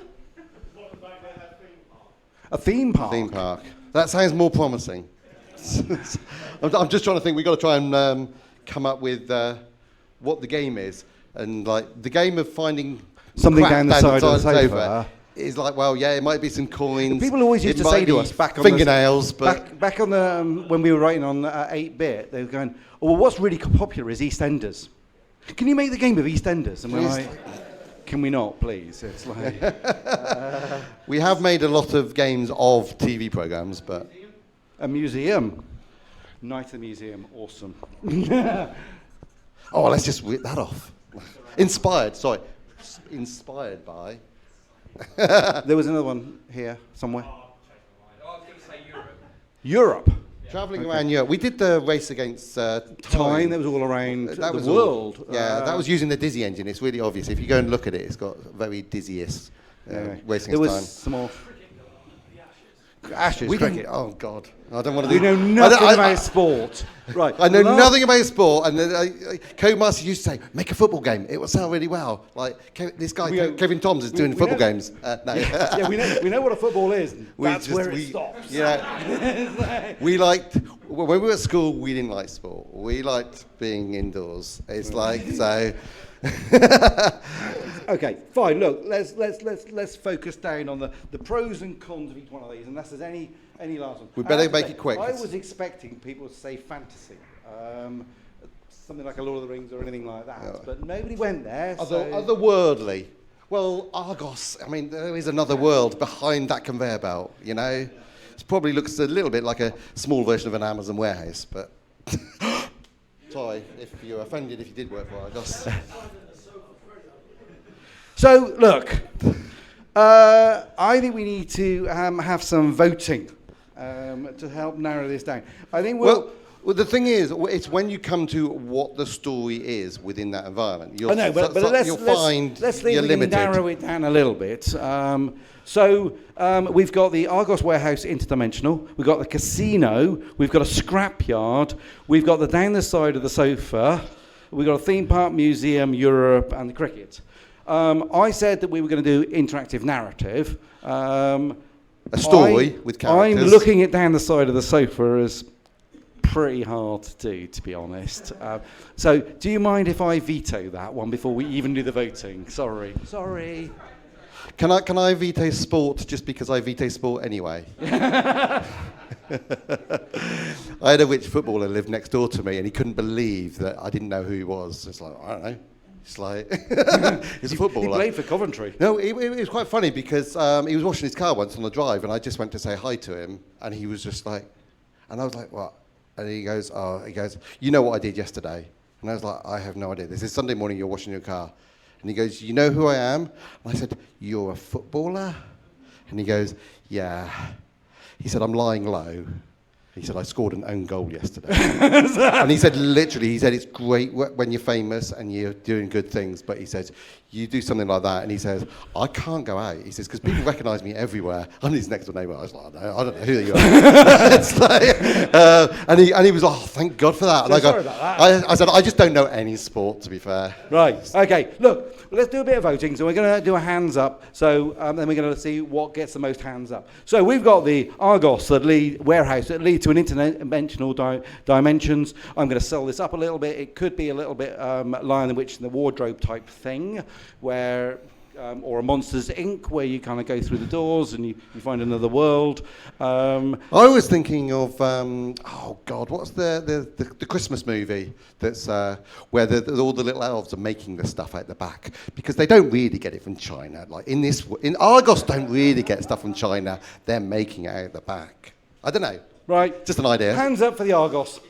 A theme park. Theme park. That sounds more promising. I'm just trying to think. We've got to try and come up with what the game is. And like the game of finding something crap down the side of the sofa. Is like, well, it might be some coins. People always used to say to us back on fingernails, but back on the when we were writing on 8-bit, they were going, "Oh, well, what's really popular is EastEnders. Can you make the game of EastEnders?" And we're like, "Can we not, please?" It's like we have made a lot of games of TV programs, but a museum, Night at the Museum, awesome. Oh, let's just rip that off. Inspired by. There was another one here somewhere. Europe. Travelling around Europe. We did the race against time. That was all around that the was world. That was using the Dizzy engine. It's really obvious. If you go and look at it, it's got very Dizzy-esque racing there was time. some more. Ashes. Cricket. Oh God, I don't want to do. You know nothing about sport, right? I know nothing about sport, and Codemasters used to say, "Make a football game. It will sell really well." Like this guy, Kevin Toms, is doing football games. No. Yeah, we know what a football is. That's where it stops. Yeah, we liked when we were at school. We didn't like sport. We liked being indoors. It's like so. Okay, fine. Look, let's focus down on the pros and cons of each one of these, unless there's any last one. We better make it quick. I was expecting people to say fantasy, something like a Lord of the Rings or anything like that, but nobody went there. Otherworldly. Well, Argos. I mean, there is another world behind that conveyor belt. You know, it probably looks a little bit like a small version of an Amazon warehouse, but. Sorry if you're offended if you did work for Argos. So, look, I think we need to have some voting to help narrow this down. I think well, the thing is, it's when you come to what the story is within that environment. Let's narrow it down a little bit. So we've got the Argos Warehouse Interdimensional, we've got the casino, we've got a scrapyard, we've got the down the side of the sofa, we've got a theme park, museum, Europe, and the cricket. I said that we were going to do interactive narrative. A story with characters. I'm looking at down the side of the sofa as pretty hard to do, to be honest. So, do you mind if I veto that one before we even do the voting? Sorry. Can I veto sport just because I veto sport anyway? I had a rich footballer live next door to me, and he couldn't believe that I didn't know who he was. It's like, I don't know. It's like, he's a footballer. He played for Coventry. No, it was quite funny because he was washing his car once on the drive, and I just went to say hi to him, and he was just like, and I was like, what? And he goes, you know what I did yesterday? And I was like, I have no idea. This is Sunday morning, you're washing your car. And he goes, you know who I am? And I said, you're a footballer? And he goes, yeah. He said, I'm lying low. He said, I scored an own goal yesterday. And he said, literally, it's great when you're famous and you're doing good things, but he says, you do something like that, and he says, I can't go out. He says, because people recognise me everywhere. I'm his next door neighbour. I was like, I don't know who you are. It's like, and he was like, oh, thank God for that. And I go, sorry about that. I said, I just don't know any sport, to be fair. Right. Okay. Look, let's do a bit of voting. So we're going to do a hands up. So then we're going to see what gets the most hands up. So we've got the Argos warehouse that lead to an interdimensional dimensions. I'm going to sell this up a little bit. It could be a little bit Lion the Witch in the Wardrobe type thing, where or a Monsters Inc., where you kind of go through the doors and you find another world. I was thinking of, oh God, what's the Christmas movie that's where all the little elves are making the stuff out the back, because they don't really get it from China. Like in Argos, don't really get stuff from China. They're making it out the back. I don't know. Right. Just an idea. Hands up for the Argos.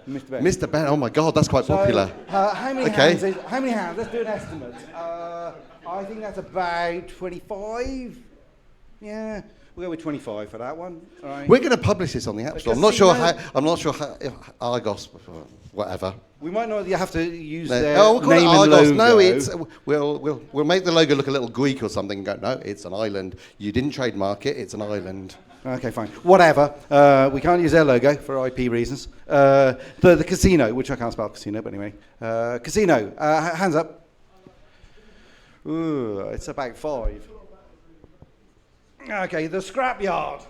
Mr. Ben. Mr. Ben, oh my God, that's quite popular. How many hands? How many hands? Let's do an estimate. I think that's about 25. Yeah, we'll go with 25 for that one. All right. We're going to publish this on the App Store. I'm not sure how if Argos, whatever. We might not have to use No. their Oh, we'll call name it and Argos. logo. No, we'll make the logo look a little Greek or something and go, no, it's an island. You didn't trademark it, it's an island. Okay, fine. Whatever. We can't use their logo for IP reasons. The casino, which I can't spell casino, but anyway. Casino. Hands up. Ooh, it's about 5. Okay, the scrapyard.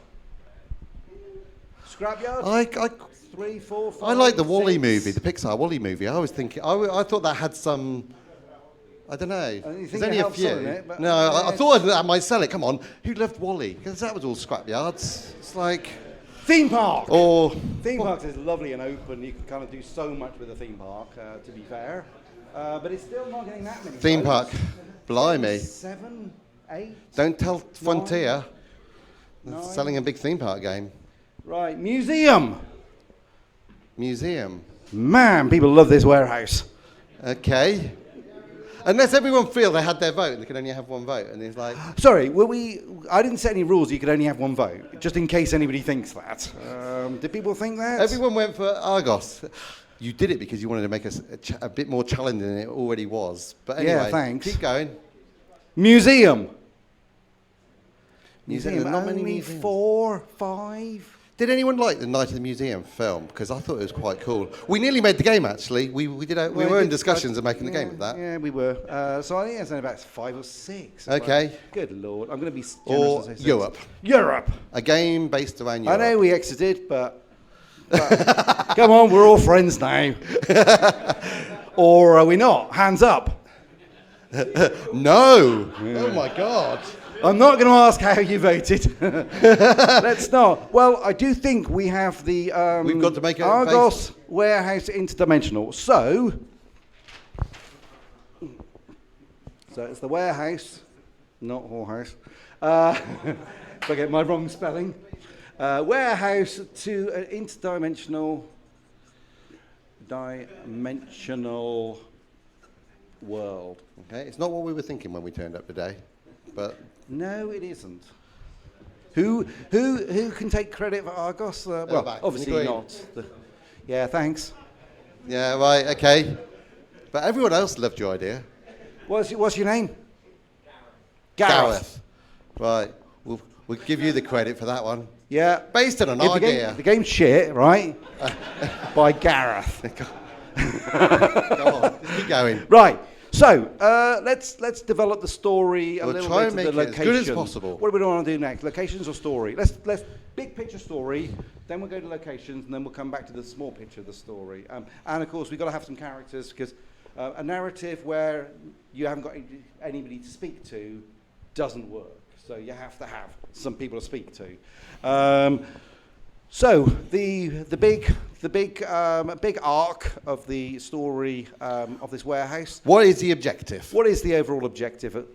Scrapyard? 3, 4, 5. I like the Wall-E 6. movie, the Pixar Wall-E movie. I was thinking, I thought that had some. I don't know. You think There's only it a helps few. selling it, but No, I thought that might sell it. Come on, who loved Wall-E? Because that was all scrapyards. It's like. Theme park. Or. Theme parks is lovely and open. You can kind of do so much with a theme park, to be fair. But it's still not getting that many. Theme park. Blimey. 7, 8. Don't tell Frontier. They're 9. selling a big theme park game. Right, museum. Man, people love this warehouse. Okay. Unless everyone feel they had their vote and they can only have one vote, and it's like. Sorry, I didn't set any rules. You could only have one vote, just in case anybody thinks that. Did people think that? Everyone went for Argos. You did it because you wanted to make us a bit more challenging than it already was. But anyway, Yeah, thanks. keep going. Museum. Museum. Not many Only museums. 4, 5. Did anyone like the Night of the Museum film? Because I thought it was quite cool. We nearly made the game, actually. We were in discussions of making the game of that. Yeah, we were. So I think it's only about 5 or 6. Okay. Like, good Lord. I'm going to be generous Or and say 6. Europe. Europe. A game based around I Europe. know we exited, but come on, we're all friends now. Or are we not? Hands up. No. Oh, my God. I'm not going to ask how you voted. Let's not. Well, I do think we have the We've got to make it Argos warehouse interdimensional. So it's the warehouse, not whorehouse. If I get my wrong spelling. Warehouse to an interdimensional world. Okay, it's not what we were thinking when we turned up today, but. No, it isn't. Who can take credit for Argos? Well, back, obviously Green. not. Yeah, thanks. Yeah, right, okay. But everyone else loved your idea. What's your name? Gareth. Right, we'll give you the credit for that one. Yeah. Based on an If idea. the game's shit, right? By Gareth. Go on, keep going. Right. So let's develop the story a We'll little try bit. and make the it as good as location. possible. What do we want to do next? Locations or story? Let's big picture story, then we'll go to locations, and then we'll come back to the small picture of the story. And of course, we've got to have some characters, because a narrative where you haven't got anybody to speak to doesn't work. So you have to have some people to speak to. So the big arc of the story of this warehouse. What is the objective? What is the overall objective? And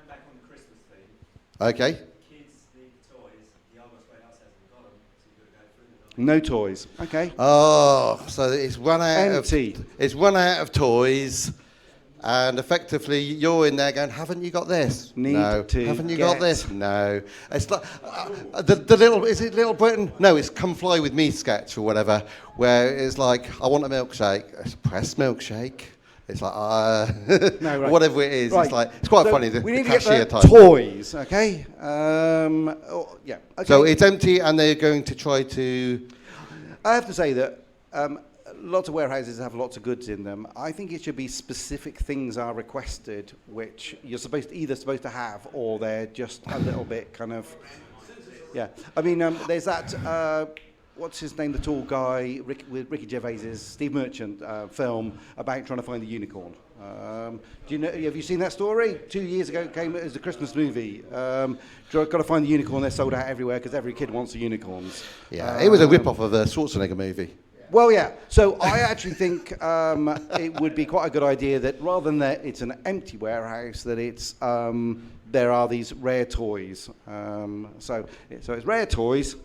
back on the Christmas theme, Okay. kids need toys. The Argos warehouse hasn't got them, so you've got to go through them. No toys. Okay. Oh, so it's run out Empty. It's run out of toys, and effectively you're in there going, "Haven't you got this? Need no. to Haven't you get- got this? No." It's like the little. Is it Little Britain? No, it's Come Fly With Me sketch or whatever, where it's like, "I want a milkshake." It's press milkshake. It's like No, right. whatever it is. Right. It's like it's quite So funny. we The need to get cashier the type. toys. Okay. Yeah. Okay. So it's empty, and they're going to try to. I have to say that lots of warehouses have lots of goods in them. I think it should be specific things are requested, which you're either supposed to have, or they're just a little bit kind of. Yeah. I mean, there's that. What's his name? The tall guy with Ricky Gervais's Steve Merchant film about trying to find the unicorn. Do you know? Have you seen that story? 2 years ago, it came as a Christmas movie. Got to find the unicorn. They're sold out everywhere because every kid wants the unicorns. Yeah, it was a rip-off of a Schwarzenegger movie. Well, yeah. So I actually think it would be quite a good idea that rather than that it's an empty warehouse, that it's there are these rare toys. So it's rare toys.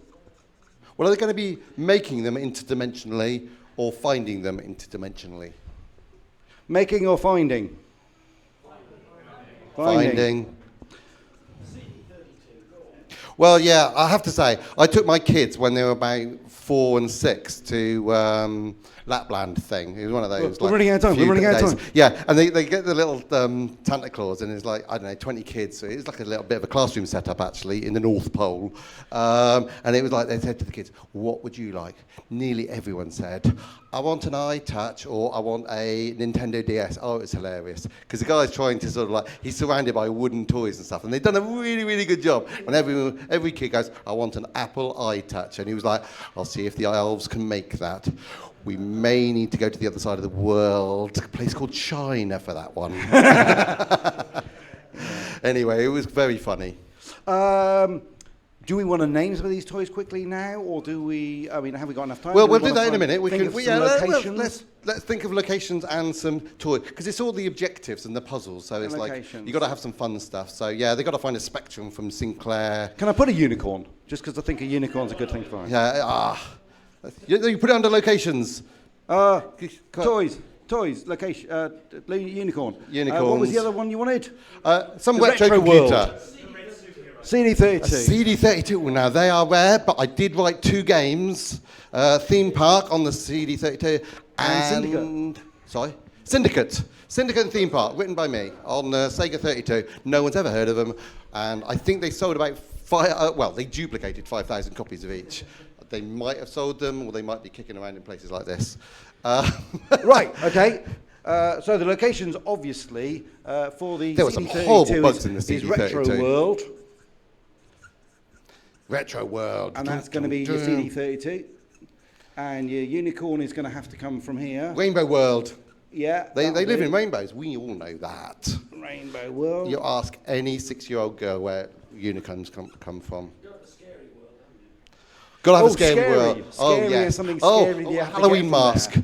Well, are they going to be making them interdimensionally or finding them interdimensionally? Making or finding? Finding. Well, yeah, I have to say, I took my kids when they were about 4 and 6 to Lapland thing. It was one of those. We're running out of time. We're running out of time. Yeah, and they get the little Santa Claus, and it's like, I don't know, 20 kids. So it's like a little bit of a classroom setup, actually, in the North Pole. And it was like, they said to the kids, "What would you like?" Nearly everyone said, "I want an iTouch," or "I want a Nintendo DS." Oh, it's hilarious. Because the guy's trying to sort of like, he's surrounded by wooden toys and stuff, and they've done a really, really good job. And every kid goes, "I want an Apple iTouch." And he was like, "I'll see if the elves can make that. We may need to go to the other side of the world, a place called China for that one." Anyway, it was very funny. Do we want to name some of these toys quickly now, or do we? I mean, have we got enough time? Well, Do we'll we do wanna that in a find- minute. We think can. of We, some yeah, locations? let's think of locations and some toys, because it's all the objectives and the puzzles. So it's like locations. you got to have some fun stuff. So yeah, they got to find a Spectrum from Sinclair. Can I put a unicorn? Just because I think a unicorn's a good thing to find. Yeah. You put it under locations. Toys, location, unicorn. What was Unicorns. the other one you wanted? Some The retro retro computer. CD32. CD32. Well, now they are rare, but I did write 2 games. Theme Park on the CD32 And Syndicate. Sorry, Syndicate. Syndicate and Theme Park, written by me on Sega 32. No one's ever heard of them, and I think they sold about they duplicated 5,000 copies of each. They might have sold them, or they might be kicking around in places like this. Right. Okay. So the locations, obviously, for the There were some CD32 horrible bugs in the is CD32. Retro World, Retro World. and that's going to be your CD32. And your unicorn is going to have to come from here. Rainbow World. Yeah. They that'll live do. in rainbows. We all know that. Rainbow World. You ask any 6-year-old girl where unicorns come from. Got to have a scary world. Scary yeah. is something scary you a have to Halloween get from mask.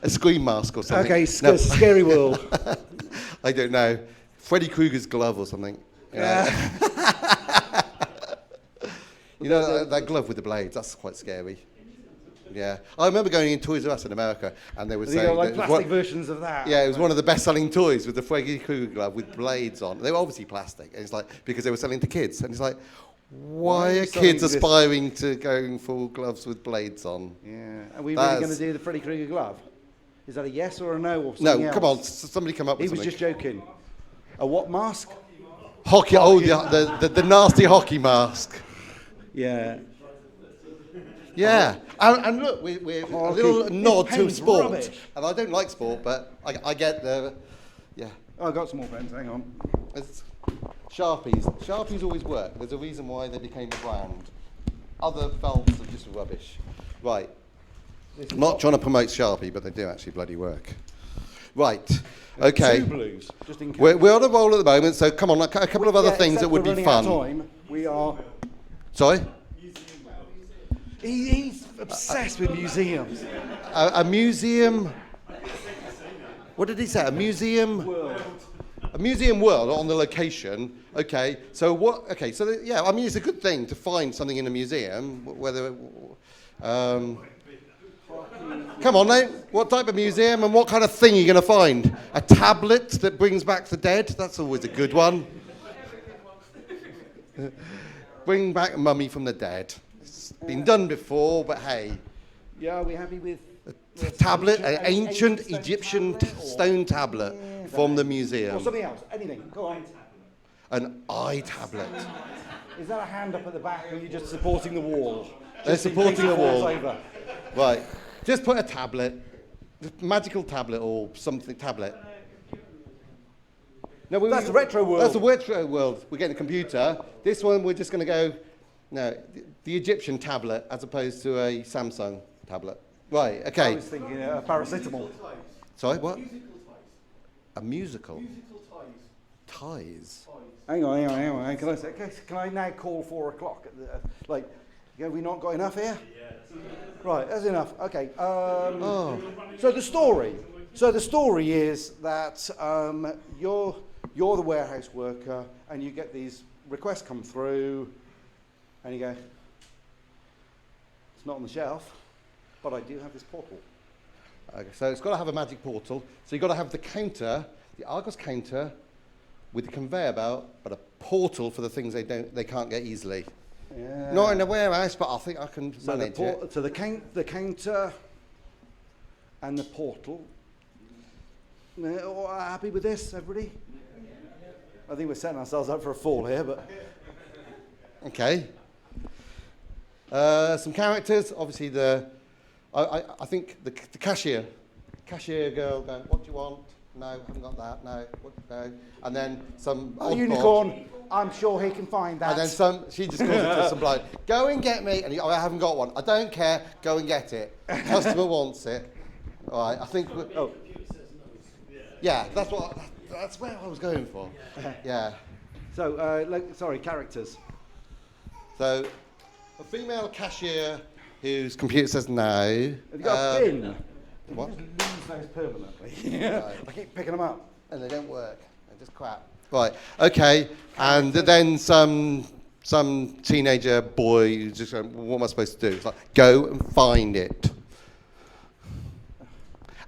A scream mask or something. Okay, No. Scary World. I don't know. Freddy Krueger's glove or something. Yeah. You know that glove with the blades? That's quite scary. Yeah. I remember going in Toys R Us in America, and they were You saying got like that it was plastic versions of that. yeah, it was one of the best-selling toys with the Freddy Krueger glove with blades on. They were obviously plastic. And it's like, because they were selling to kids. And it's like, why you are selling kids this? aspiring to going for gloves with blades on? Yeah. Are we really That's- going to do the Freddy Krueger glove? Is that a yes or a no? Or No, something come else? on, somebody come up He with was something. just joking. A what mask? Hockey, oh, the nasty hockey mask. Yeah. Yeah, and look, we're a Hockey. little nod This to pen's sport. rubbish. And I don't like sport, but I get the, yeah. Oh, I got some more pens. Hang on. It's Sharpies always work. There's a reason why they became a brand. other valves are just rubbish. Right. I'm not trying to promote Sharpie, but they do actually bloody work. Right. Okay. Two blues, just in case. We're on a roll at the moment, so come on, a couple of other things that would be fun. Time. We are. Sorry? He's obsessed with museums. A museum. What did he say? A museum. World. A museum world on the location. Okay. So what? Okay. So yeah. I mean, it's a good thing to find something in a museum. Whether. Come on, now. What type of museum and what kind of thing are you going to find? A tablet that brings back the dead? That's always a good one. Bring back a mummy from the dead. It's been done before, but hey. Yeah, are we happy with A tablet, an ancient Egyptian stone tablet from the museum. or something else? Anything? Go on. An eye tablet. Is that a hand up at the back, or are you just supporting the wall? They're Just in case supporting it the falls wall. over. Right. Just put a tablet, magical tablet or something tablet. No, That's the retro world. That's the retro world. We're getting a computer. This one, we're just going to go, no, the Egyptian tablet as opposed to a Samsung tablet. Right, I okay. was thinking paracetamol. Sorry, what? A musical? Ties. Hang on. Can I now call 4 o'clock? Have we not got enough here? Right, that's enough. Okay. So the story is that you're the warehouse worker, and you get these requests come through, and you go, it's not on the shelf, but I do have this portal. Okay, so it's got to have a magic portal. So you've got to have the counter, the Argos counter, with the conveyor belt, but a portal for the things they can't get easily. Yeah. Not in a warehouse, but I think I can manage it. So the counter and the portal. Happy with this, everybody? I think we're setting ourselves up for a fall here, but Okay. Some characters. Obviously, I think the cashier girl going, "What do you want? No, I haven't got that. No, no." And then some a odd unicorn. bod. I'm sure he can find that. And then she just calls it to some bloke. Go and get me. And I haven't got one. I don't care. Go and get it. Customer wants it. All right. I think. Yeah, that's where I was going for. Yeah. So, characters. So, a female cashier whose computer says no. Have you got a bin? What? You just lose those permanently. I keep picking them up. And they don't work. They're just crap. Right. Okay. And then some teenager boy who's just going, what am I supposed to do? It's like, go and find it.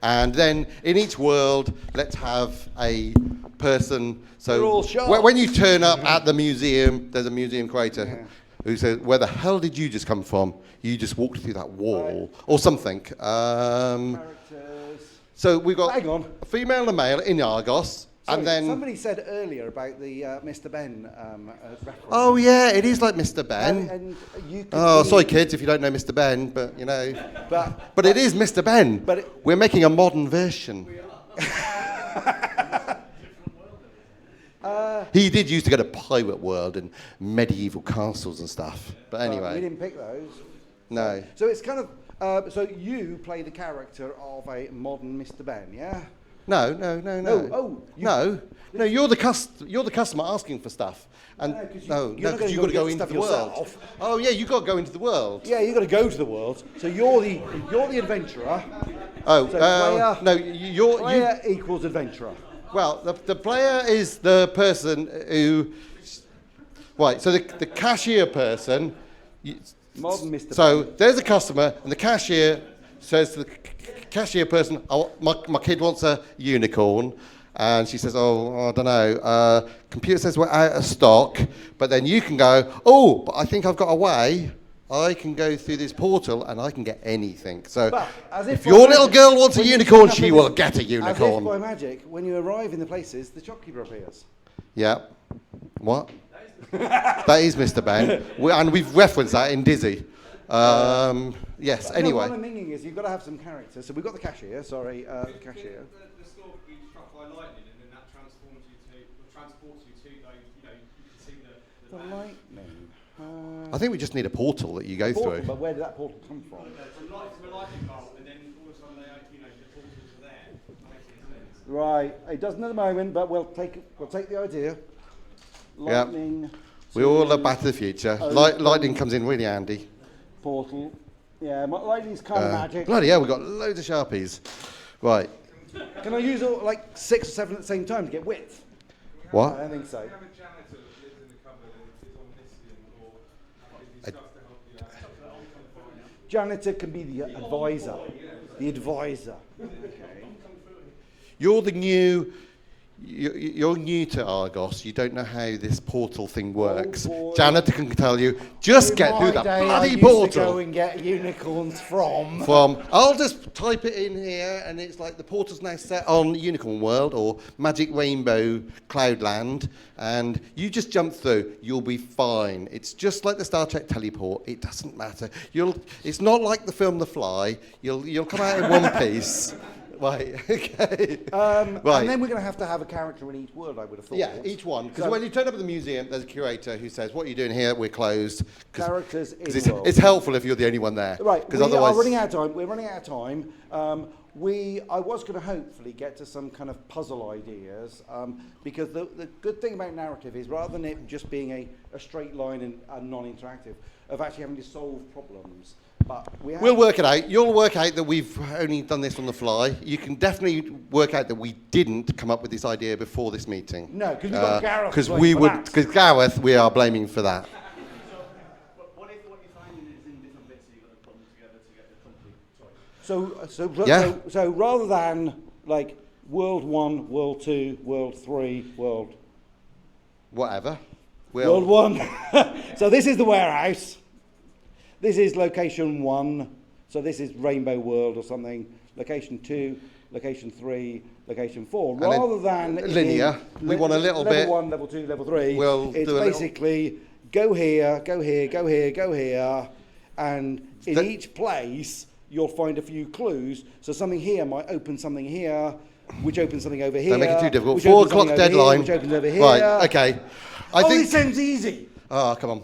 And then in each world, let's have a person. So They're all sharp. when you turn up at the museum, there's a museum curator who says, "Where the hell did you just come from? You just walked through that wall," or something. Characters. So we've got Hang on. a female and a male in Argos, Sorry, and then somebody said earlier about the Mr. Ben reference. oh yeah, it is like Mr. Ben. And you could Oh, be- sorry, kids, if you don't know Mr. Ben, but you know. But But it is Mr. Ben. But we're making a modern version. He did used to go to Pirate World and medieval castles and stuff. But we anyway, didn't pick those. no. So it's kind of so you play the character of a modern Mr. Ben, yeah? No. Oh, No, you're the customer asking for stuff. And No, 'cause no, you're not because gonna you've go got to go get into stuff the world. yourself. Oh yeah, you've got to go into the world. Yeah, you got to go to the world. So you're the adventurer. Oh, So player- no, you Player equals adventurer. well, the player is the person who. Right, so the cashier person. Modern Mr. So Ben. there's a customer, and the cashier says to the cashier person, my kid wants a unicorn. And she says, oh, I don't know. Computer says we're out of stock. But then you can go, oh, but I think I've got a way. I can go through this portal and I can get anything. So But as if if your by little magic, girl wants a when you unicorn, turn up she in will this- get a As if unicorn. by magic, when you arrive in the places, the shopkeeper appears. Yeah. What? That is Mr. Ben. And we've referenced that in Dizzy. Yes, No, anyway. what I'm thinking is you've got to have some characters. So we've got the cashier, the cashier. The store could be struck by lightning, and then that transports you to those, you can see The lightning. I think we just need a portal that you go Portal, through. but where did that portal come from? Right, it doesn't at the moment, but we'll take the idea. Lightning. We all love Back to the Future. Lightning comes in really handy. Portal. Yeah, lightning's kind of magic. Bloody hell, we've got loads of Sharpies. Right. Can I use all, like 6 or 7 at the same time to get width? What? I don't think so. Janitor can be the advisor. The advisor. Okay. You're new to Argos. You don't know how this portal thing works. boy. Janitor can tell you, just get through that bloody portal. To go and get unicorns from. I'll just type it in here, and it's like the portal's now set on Unicorn World or Magic Rainbow Cloudland, and you just jump through. You'll be fine. It's just like the Star Trek teleport. It doesn't matter. It's not like the film The Fly. You'll come out in one piece. Right, okay. Right. And then we're going to have a character in each world, I would have thought. Yeah, each one. Because when you turn up at the museum, there's a curator who says, "What are you doing here? We're closed." Characters in world. It's helpful if you're the only one there. Right, Because we otherwise, are running out of time. We're running out of time. I was going to hopefully get to some kind of puzzle ideas, because the good thing about narrative is rather than it just being a straight line and non-interactive, of actually having to solve problems. But we'll work it out. You'll work out that we've only done this on the fly. You can definitely work out that we didn't come up with this idea before this meeting. No, because we've got Gareth. Because Gareth, we are blaming for that. But what if what you're finding is in different bits, so you've got to put them together to get the complete choice? So rather than like World 1, World 2, World 3, World... Whatever. World 1. So this is the warehouse. This is location 1. So this is Rainbow World or something. Location 2, location 3, location 4. Rather than... linear. We want a little bit... Level 1, level 2, level 3. It's do basically go here, go here, go here, go here. And in each place, you'll find a few clues. So something here might open something here, which opens something over here. Don't make it too difficult. 4 o'clock deadline. Which opens over here. Right, okay. I think this sounds easy. Oh, come on.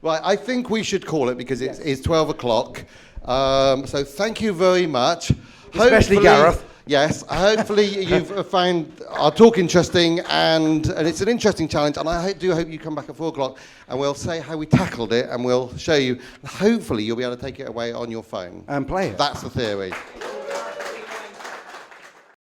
Right, I think we should call it because it's 12 o'clock. So thank you very much. Especially Gareth. Yes, hopefully you've found our talk interesting, and it's an interesting challenge, and I do hope you come back at 4 o'clock and we'll say how we tackled it, and we'll show you. Hopefully you'll be able to take it away on your phone. And play it. That's the theory.